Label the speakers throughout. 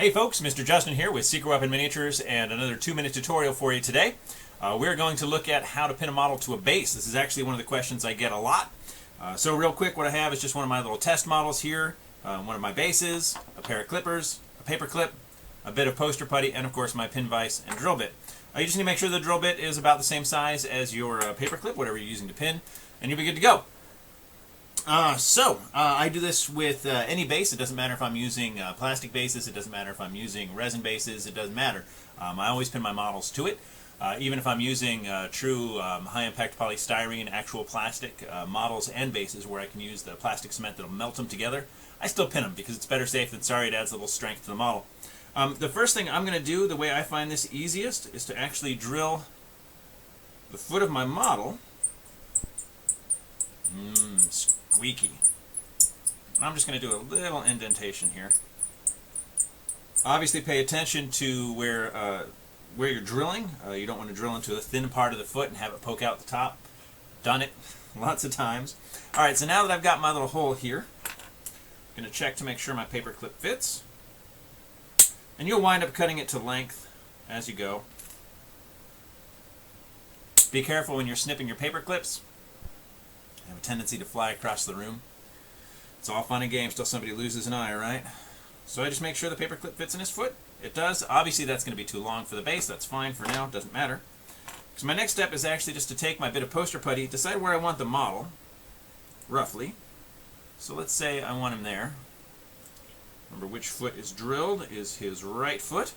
Speaker 1: Hey folks, Mr. Justin here with Secret Weapon Miniatures and another 2-minute tutorial for you today. We're going to look at how to pin a model to a base. This is actually one of the questions I get a lot. So real quick, what I have is just one of my little test models here, one of my bases, a pair of clippers, a paper clip, a bit of poster putty, and of course my pin vise and drill bit. You just need to make sure the drill bit is about the same size as your paper clip, whatever you're using to pin, and you'll be good to go. I do this with any base. It doesn't matter if I'm using plastic bases, it doesn't matter if I'm using resin bases, it doesn't matter. I always pin my models to it. Even if I'm using true high-impact polystyrene, actual plastic models and bases where I can use the plastic cement that'll melt them together, I still pin them because it's better safe than sorry. It adds a little strength to the model. The first thing I'm going to do, the way I find this easiest, is to actually drill the foot of my model. Squeaky. I'm just going to do a little indentation here. Obviously pay attention to where you're drilling. You don't want to drill into a thin part of the foot and have it poke out the top. Done it lots of times. Alright, so now that I've got my little hole here, I'm going to check to make sure my paper clip fits. And you'll wind up cutting it to length as you go. Be careful when you're snipping your paper clips. They have a tendency to fly across the room. It's all fun and games till somebody loses an eye, right? So I just make sure the paper clip fits in his foot. It does. Obviously that's going to be too long for the base. That's fine for now. It doesn't matter. So my next step is actually just to take my bit of poster putty, decide where I want the model, roughly. So let's say I want him there. Remember which foot is drilled is his right foot.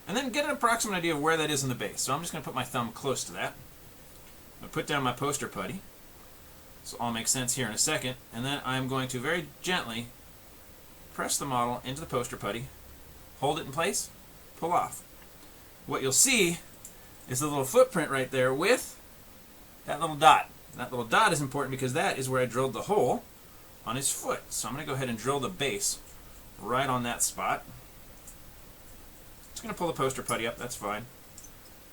Speaker 1: And then get an approximate idea of where that is in the base. So I'm just going to put my thumb close to that. I'm going to put down my poster putty. This will all make sense here in a second. And then I'm going to very gently press the model into the poster putty, hold it in place, pull off. What you'll see is the little footprint right there with that little dot. That little dot is important because that is where I drilled the hole on his foot. So I'm going to go ahead and drill the base right on that spot. Just going to pull the poster putty up, that's fine.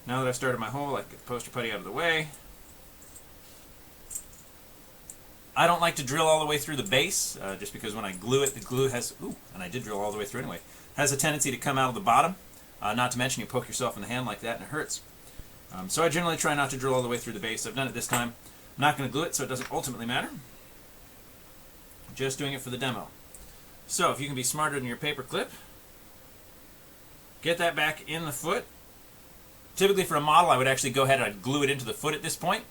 Speaker 1: Now that I've started my hole, I can get the poster putty out of the way. I don't like to drill all the way through the base, just because when I glue it, the glue has, and I did drill all the way through anyway, has a tendency to come out of the bottom. Not to mention you poke yourself in the hand like that and it hurts. So I generally try not to drill all the way through the base. I've done it this time. I'm not going to glue it, so it doesn't ultimately matter. I'm just doing it for the demo. So if you can be smarter than your paper clip, get that back in the foot. Typically for a model, I would actually go ahead and I'd glue it into the foot at this point,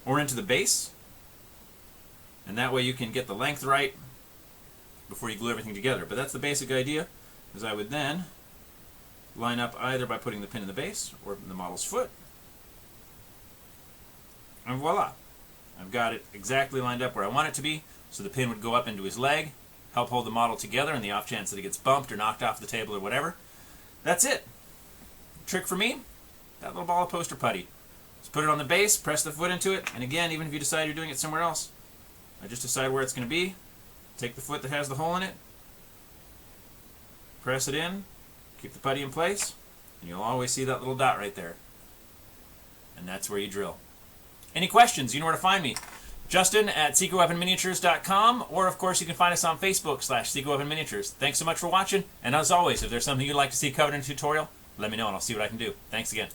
Speaker 1: or into the base. And that way you can get the length right before you glue everything together. But that's the basic idea, is I would then line up either by putting the pin in the base or in the model's foot. And voila! I've got it exactly lined up where I want it to be, so the pin would go up into his leg, help hold the model together in the off chance that it gets bumped or knocked off the table or whatever. That's it. Trick for me, that little ball of poster putty. Just put it on the base, press the foot into it, and again, even if you decide you're doing it somewhere else, I just decide where it's going to be, take the foot that has the hole in it, press it in, keep the putty in place, and you'll always see that little dot right there. And that's where you drill. Any questions? You know where to find me. Justin at SecretWeaponMiniatures.com, or of course you can find us on Facebook /SecretWeaponMiniatures. Thanks so much for watching, and as always, if there's something you'd like to see covered in a tutorial, let me know and I'll see what I can do. Thanks again.